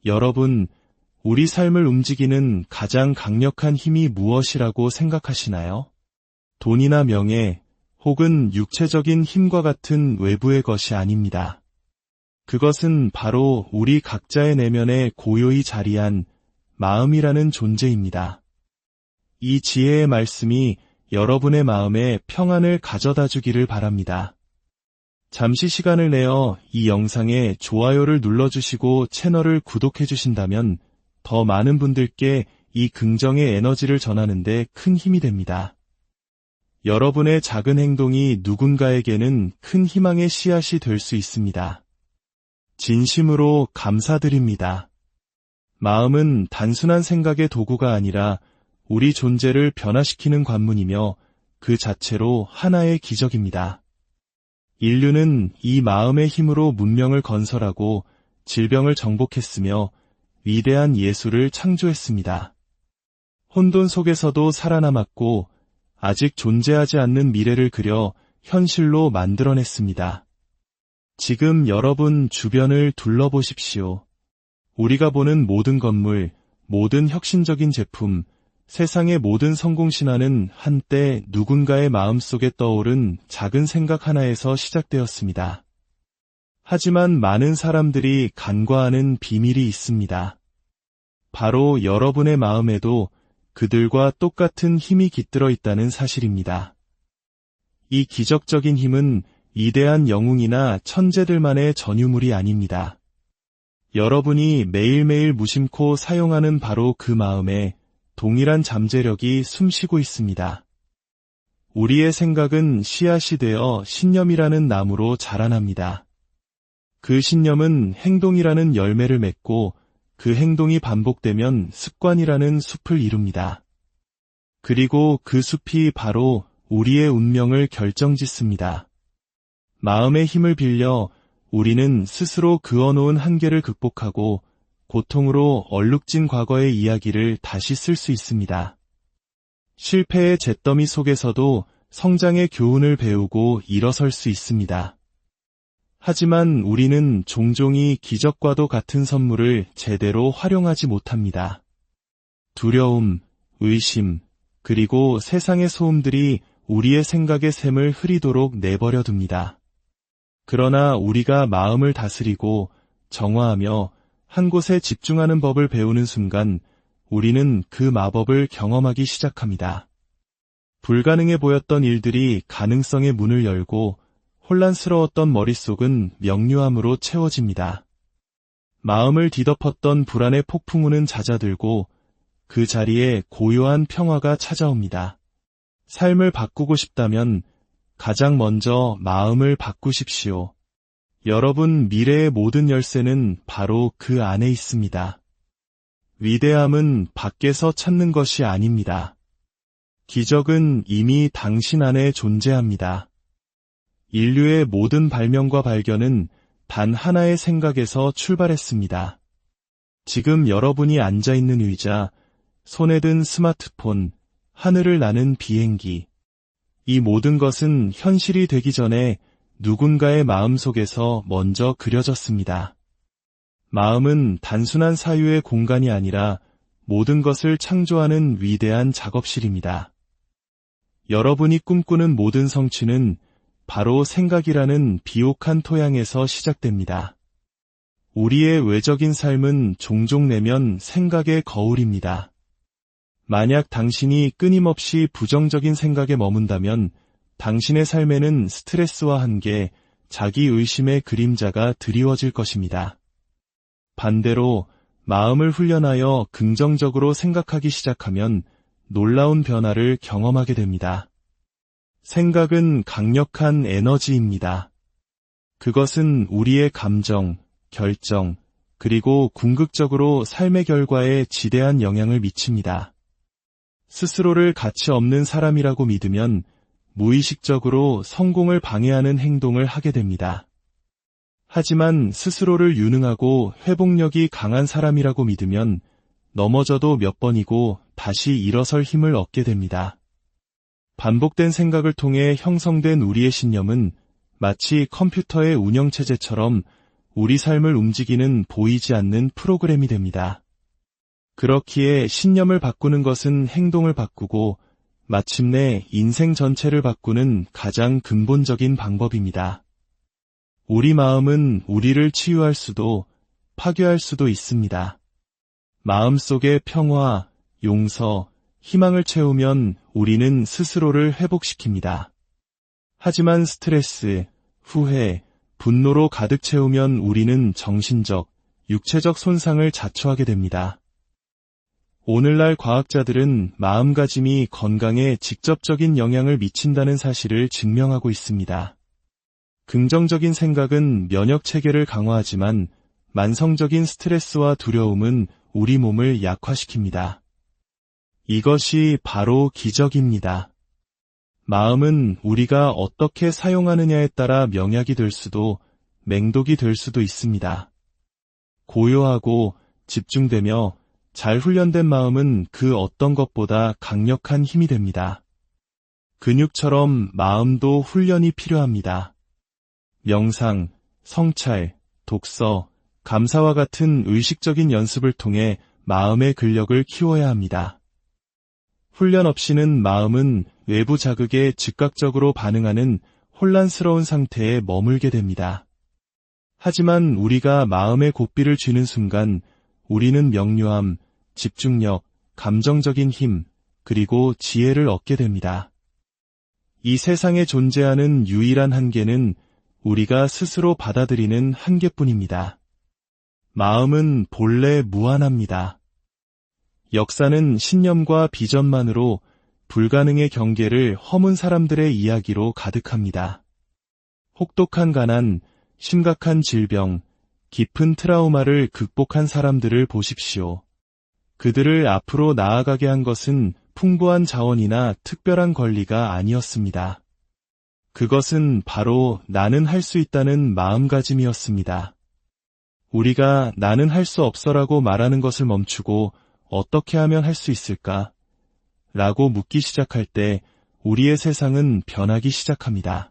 여러분, 우리 삶을 움직이는 가장 강력한 힘이 무엇이라고 생각하시나요? 돈이나 명예, 혹은 육체적인 힘과 같은 외부의 것이 아닙니다. 그것은 바로 우리 각자의 내면에 고요히 자리한 마음이라는 존재입니다. 이 지혜의 말씀이 여러분의 마음에 평안을 가져다 주기를 바랍니다. 잠시 시간을 내어 이 영상에 좋아요를 눌러주시고 채널을 구독해 주신다면 더 많은 분들께 이 긍정의 에너지를 전하는 데 큰 힘이 됩니다. 여러분의 작은 행동이 누군가에게는 큰 희망의 씨앗이 될 수 있습니다. 진심으로 감사드립니다. 마음은 단순한 생각의 도구가 아니라 우리 존재를 변화시키는 관문이며 그 자체로 하나의 기적입니다. 인류는 이 마음의 힘으로 문명을 건설하고 질병을 정복했으며 위대한 예술을 창조했습니다. 혼돈 속에서도 살아남았고 아직 존재하지 않는 미래를 그려 현실로 만들어냈습니다. 지금 여러분 주변을 둘러보십시오. 우리가 보는 모든 건물, 모든 혁신적인 제품, 세상의 모든 성공 신화는 한때 누군가의 마음속에 떠오른 작은 생각 하나에서 시작되었습니다. 하지만 많은 사람들이 간과하는 비밀이 있습니다. 바로 여러분의 마음에도 그들과 똑같은 힘이 깃들어 있다는 사실입니다. 이 기적적인 힘은 위대한 영웅이나 천재들만의 전유물이 아닙니다. 여러분이 매일매일 무심코 사용하는 바로 그 마음에 동일한 잠재력이 숨쉬고 있습니다. 우리의 생각은 씨앗이 되어 신념이라는 나무로 자라납니다. 그 신념은 행동이라는 열매를 맺고 그 행동이 반복되면 습관이라는 숲을 이룹니다. 그리고 그 숲이 바로 우리의 운명을 결정짓습니다. 마음의 힘을 빌려 우리는 스스로 그어놓은 한계를 극복하고 고통으로 얼룩진 과거의 이야기를 다시 쓸 수 있습니다. 실패의 잿더미 속에서도 성장의 교훈을 배우고 일어설 수 있습니다. 하지만 우리는 종종 이 기적과도 같은 선물을 제대로 활용하지 못합니다. 두려움, 의심, 그리고 세상의 소음들이 우리의 생각의 샘을 흐리도록 내버려 둡니다. 그러나 우리가 마음을 다스리고 정화하며 한 곳에 집중하는 법을 배우는 순간 우리는 그 마법을 경험하기 시작합니다. 불가능해 보였던 일들이 가능성의 문을 열고 혼란스러웠던 머릿속은 명료함으로 채워집니다. 마음을 뒤덮었던 불안의 폭풍우는 잦아들고 그 자리에 고요한 평화가 찾아옵니다. 삶을 바꾸고 싶다면 가장 먼저 마음을 바꾸십시오. 여러분 미래의 모든 열쇠는 바로 그 안에 있습니다. 위대함은 밖에서 찾는 것이 아닙니다. 기적은 이미 당신 안에 존재합니다. 인류의 모든 발명과 발견은 단 하나의 생각에서 출발했습니다. 지금 여러분이 앉아있는 의자, 손에 든 스마트폰, 하늘을 나는 비행기, 이 모든 것은 현실이 되기 전에 누군가의 마음속에서 먼저 그려졌습니다. 마음은 단순한 사유의 공간이 아니라 모든 것을 창조하는 위대한 작업실입니다. 여러분이 꿈꾸는 모든 성취는 바로 생각이라는 비옥한 토양에서 시작됩니다. 우리의 외적인 삶은 종종 내면 생각의 거울입니다. 만약 당신이 끊임없이 부정적인 생각에 머문다면 당신의 삶에는 스트레스와 한계, 자기의심의 그림자가 드리워질 것입니다. 반대로 마음을 훈련하여 긍정적으로 생각하기 시작하면 놀라운 변화를 경험하게 됩니다. 생각은 강력한 에너지입니다. 그것은 우리의 감정, 결정, 그리고 궁극적으로 삶의 결과에 지대한 영향을 미칩니다. 스스로를 가치 없는 사람이라고 믿으면 무의식적으로 성공을 방해하는 행동을 하게 됩니다. 하지만 스스로를 유능하고 회복력이 강한 사람이라고 믿으면 넘어져도 몇 번이고 다시 일어설 힘을 얻게 됩니다. 반복된 생각을 통해 형성된 우리의 신념은 마치 컴퓨터의 운영체제처럼 우리 삶을 움직이는 보이지 않는 프로그램이 됩니다. 그렇기에 신념을 바꾸는 것은 행동을 바꾸고 마침내 인생 전체를 바꾸는 가장 근본적인 방법입니다. 우리 마음은 우리를 치유할 수도 파괴할 수도 있습니다. 마음속에 평화, 용서, 희망을 채우면 우리는 스스로를 회복시킵니다. 하지만 스트레스, 후회, 분노로 가득 채우면 우리는 정신적, 육체적 손상을 자초하게 됩니다. 오늘날 과학자들은 마음가짐이 건강에 직접적인 영향을 미친다는 사실을 증명하고 있습니다. 긍정적인 생각은 면역 체계를 강화하지만 만성적인 스트레스와 두려움은 우리 몸을 약화시킵니다. 이것이 바로 기적입니다. 마음은 우리가 어떻게 사용하느냐에 따라 명약이 될 수도 맹독이 될 수도 있습니다. 고요하고 집중되며 잘 훈련된 마음은 그 어떤 것보다 강력한 힘이 됩니다. 근육처럼 마음도 훈련이 필요합니다. 명상, 성찰, 독서, 감사와 같은 의식적인 연습을 통해 마음의 근력을 키워야 합니다. 훈련 없이는 마음은 외부 자극에 즉각적으로 반응하는 혼란스러운 상태에 머물게 됩니다. 하지만 우리가 마음의 고삐를 쥐는 순간 우리는 명료함, 집중력, 감정적인 힘, 그리고 지혜를 얻게 됩니다. 이 세상에 존재하는 유일한 한계는 우리가 스스로 받아들이는 한계뿐입니다. 마음은 본래 무한합니다. 역사는 신념과 비전만으로 불가능의 경계를 허문 사람들의 이야기로 가득합니다. 혹독한 가난, 심각한 질병, 깊은 트라우마를 극복한 사람들을 보십시오. 그들을 앞으로 나아가게 한 것은 풍부한 자원이나 특별한 권리가 아니었습니다. 그것은 바로 나는 할 수 있다는 마음가짐이었습니다. 우리가 나는 할 수 없어라고 말하는 것을 멈추고 어떻게 하면 할 수 있을까? 라고 묻기 시작할 때 우리의 세상은 변하기 시작합니다.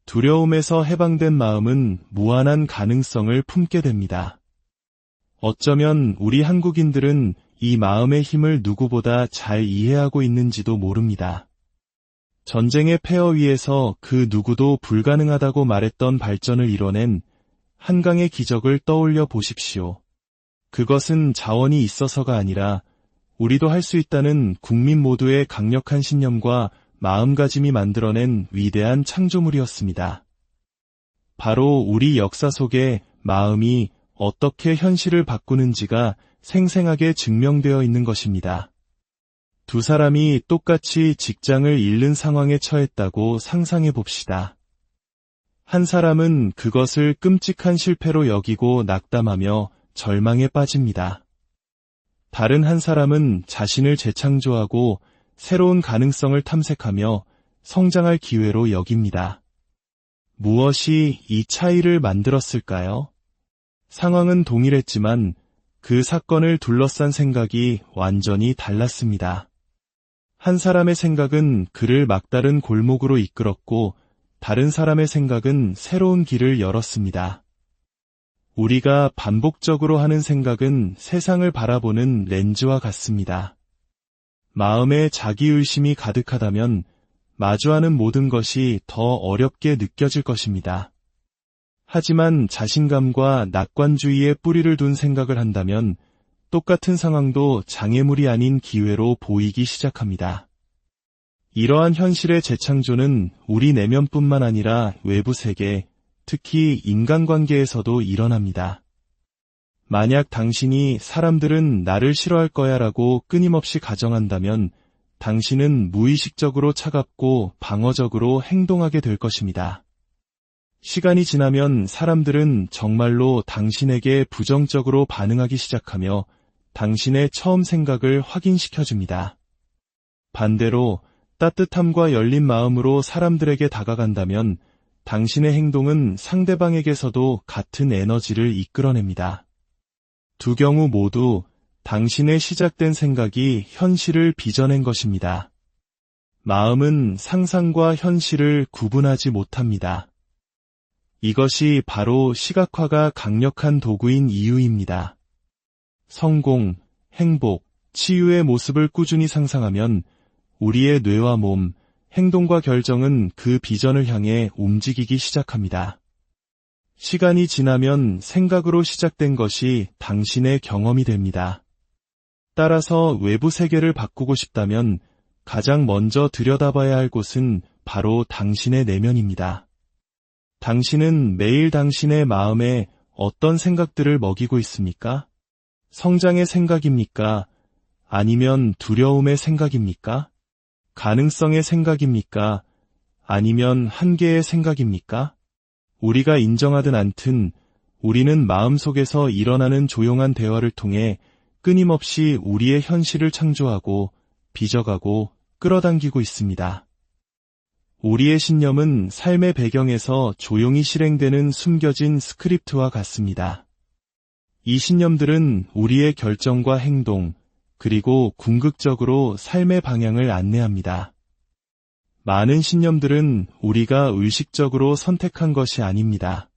두려움에서 해방된 마음은 무한한 가능성을 품게 됩니다. 어쩌면 우리 한국인들은 이 마음의 힘을 누구보다 잘 이해하고 있는지도 모릅니다. 전쟁의 폐허 위에서 그 누구도 불가능하다고 말했던 발전을 이뤄낸 한강의 기적을 떠올려 보십시오. 그것은 자원이 있어서가 아니라 우리도 할 수 있다는 국민 모두의 강력한 신념과 마음가짐이 만들어낸 위대한 창조물이었습니다. 바로 우리 역사 속에 마음이 어떻게 현실을 바꾸는지가 생생하게 증명되어 있는 것입니다. 두 사람이 똑같이 직장을 잃는 상황에 처했다고 상상해 봅시다. 한 사람은 그것을 끔찍한 실패로 여기고 낙담하며 절망에 빠집니다. 다른 한 사람은 자신을 재창조하고 새로운 가능성을 탐색하며 성장할 기회로 여깁니다. 무엇이 이 차이를 만들었을까요? 상황은 동일했지만 그 사건을 둘러싼 생각이 완전히 달랐습니다. 한 사람의 생각은 그를 막다른 골목으로 이끌었고 다른 사람의 생각은 새로운 길을 열었습니다. 우리가 반복적으로 하는 생각은 세상을 바라보는 렌즈와 같습니다. 마음에 자기의심이 가득하다면 마주하는 모든 것이 더 어렵게 느껴질 것입니다. 하지만 자신감과 낙관주의에 뿌리를 둔 생각을 한다면 똑같은 상황도 장애물이 아닌 기회로 보이기 시작합니다. 이러한 현실의 재창조는 우리 내면뿐만 아니라 외부 세계, 특히 인간관계에서도 일어납니다. 만약 당신이 사람들은 나를 싫어할 거야 라고 끊임없이 가정한다면 당신은 무의식적으로 차갑고 방어적으로 행동하게 될 것입니다. 시간이 지나면 사람들은 정말로 당신에게 부정적으로 반응하기 시작하며 당신의 처음 생각을 확인시켜줍니다. 반대로 따뜻함과 열린 마음으로 사람들에게 다가간다면 당신의 행동은 상대방에게서도 같은 에너지를 이끌어냅니다. 두 경우 모두 당신의 시작된 생각이 현실을 빚어낸 것입니다. 마음은 상상과 현실을 구분하지 못합니다. 이것이 바로 시각화가 강력한 도구인 이유입니다. 성공, 행복, 치유의 모습을 꾸준히 상상하면 우리의 뇌와 몸, 행동과 결정은 그 비전을 향해 움직이기 시작합니다. 시간이 지나면 생각으로 시작된 것이 당신의 경험이 됩니다. 따라서 외부 세계를 바꾸고 싶다면 가장 먼저 들여다봐야 할 곳은 바로 당신의 내면입니다. 당신은 매일 당신의 마음에 어떤 생각들을 먹이고 있습니까? 성장의 생각입니까? 아니면 두려움의 생각입니까? 가능성의 생각입니까? 아니면 한계의 생각입니까? 우리가 인정하든 않든 우리는 마음속에서 일어나는 조용한 대화를 통해 끊임없이 우리의 현실을 창조하고 빚어가고 끌어당기고 있습니다. 우리의 신념은 삶의 배경에서 조용히 실행되는 숨겨진 스크립트와 같습니다. 이 신념들은 우리의 결정과 행동, 그리고 궁극적으로 삶의 방향을 안내합니다. 많은 신념들은 우리가 의식적으로 선택한 것이 아닙니다.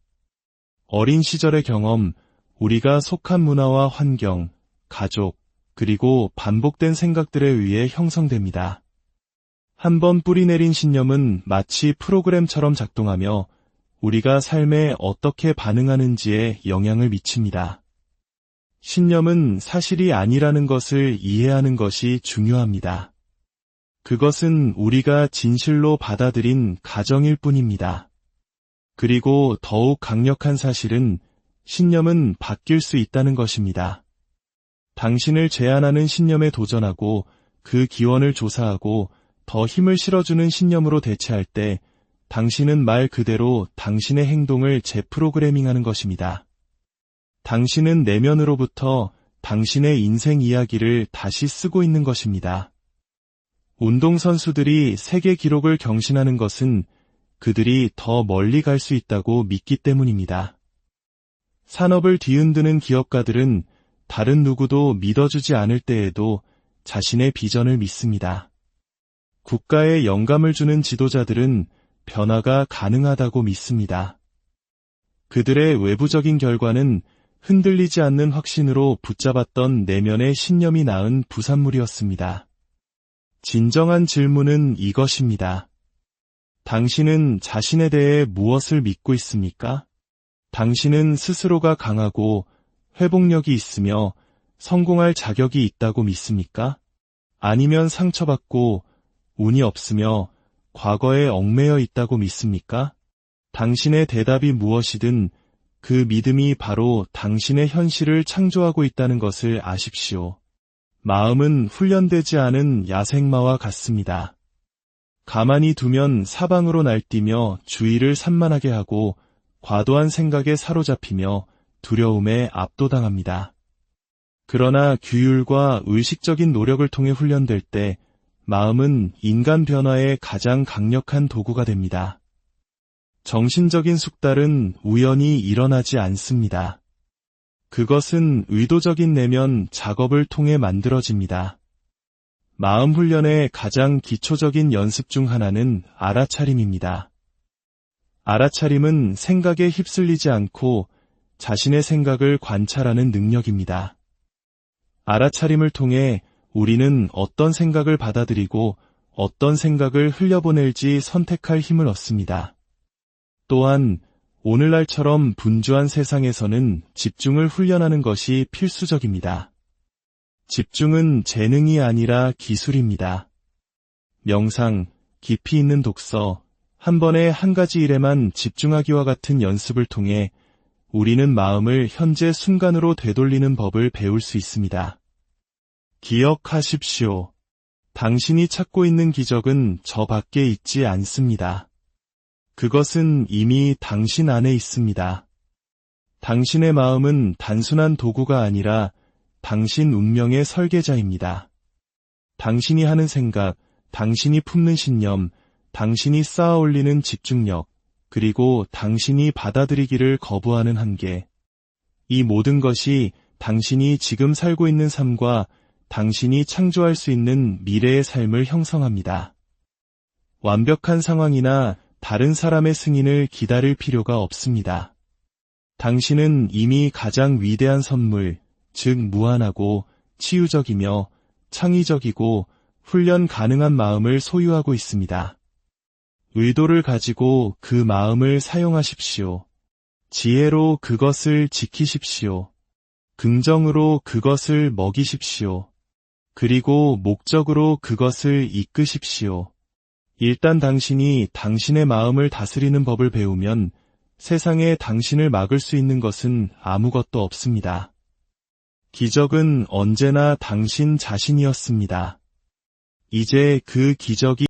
어린 시절의 경험, 우리가 속한 문화와 환경, 가족, 그리고 반복된 생각들에 의해 형성됩니다. 한번 뿌리내린 신념은 마치 프로그램처럼 작동하며 우리가 삶에 어떻게 반응하는지에 영향을 미칩니다. 신념은 사실이 아니라는 것을 이해하는 것이 중요합니다. 그것은 우리가 진실로 받아들인 가정일 뿐입니다. 그리고 더욱 강력한 사실은 신념은 바뀔 수 있다는 것입니다. 당신을 제한하는 신념에 도전하고 그 기원을 조사하고 더 힘을 실어주는 신념으로 대체할 때 당신은 말 그대로 당신의 행동을 재프로그래밍하는 것입니다. 당신은 내면으로부터 당신의 인생 이야기를 다시 쓰고 있는 것입니다. 운동선수들이 세계 기록을 경신하는 것은 그들이 더 멀리 갈 수 있다고 믿기 때문입니다. 산업을 뒤흔드는 기업가들은 다른 누구도 믿어주지 않을 때에도 자신의 비전을 믿습니다. 국가에 영감을 주는 지도자들은 변화가 가능하다고 믿습니다. 그들의 외부적인 결과는 흔들리지 않는 확신으로 붙잡았던 내면의 신념이 낳은 부산물이었습니다. 진정한 질문은 이것입니다. 당신은 자신에 대해 무엇을 믿고 있습니까? 당신은 스스로가 강하고 회복력이 있으며 성공할 자격이 있다고 믿습니까? 아니면 상처받고 운이 없으며 과거에 얽매여 있다고 믿습니까? 당신의 대답이 무엇이든 그 믿음이 바로 당신의 현실을 창조하고 있다는 것을 아십시오. 마음은 훈련되지 않은 야생마와 같습니다. 가만히 두면 사방으로 날뛰며 주의를 산만하게 하고 과도한 생각에 사로잡히며 두려움에 압도당합니다. 그러나 규율과 의식적인 노력을 통해 훈련될 때 마음은 인간 변화의 가장 강력한 도구가 됩니다. 정신적인 숙달은 우연히 일어나지 않습니다. 그것은 의도적인 내면 작업을 통해 만들어집니다. 마음 훈련의 가장 기초적인 연습 중 하나는 알아차림입니다. 알아차림은 생각에 휩쓸리지 않고 자신의 생각을 관찰하는 능력입니다. 알아차림을 통해 우리는 어떤 생각을 받아들이고 어떤 생각을 흘려보낼지 선택할 힘을 얻습니다. 또한 오늘날처럼 분주한 세상에서는 집중을 훈련하는 것이 필수적입니다. 집중은 재능이 아니라 기술입니다. 명상, 깊이 있는 독서, 한 번에 한 가지 일에만 집중하기와 같은 연습을 통해 우리는 마음을 현재 순간으로 되돌리는 법을 배울 수 있습니다. 기억하십시오. 당신이 찾고 있는 기적은 저 밖에 있지 않습니다. 그것은 이미 당신 안에 있습니다. 당신의 마음은 단순한 도구가 아니라 당신 운명의 설계자입니다. 당신이 하는 생각, 당신이 품는 신념, 당신이 쌓아 올리는 집중력, 그리고 당신이 받아들이기를 거부하는 한계. 이 모든 것이 당신이 지금 살고 있는 삶과 당신이 창조할 수 있는 미래의 삶을 형성합니다. 완벽한 상황이나 다른 사람의 승인을 기다릴 필요가 없습니다. 당신은 이미 가장 위대한 선물, 즉 무한하고 치유적이며 창의적이고 훈련 가능한 마음을 소유하고 있습니다. 의도를 가지고 그 마음을 사용하십시오. 지혜로 그것을 지키십시오. 긍정으로 그것을 먹이십시오. 그리고 목적으로 그것을 이끄십시오. 일단 당신이 당신의 마음을 다스리는 법을 배우면 세상에 당신을 막을 수 있는 것은 아무것도 없습니다. 기적은 언제나 당신 자신이었습니다. 이제 그 기적이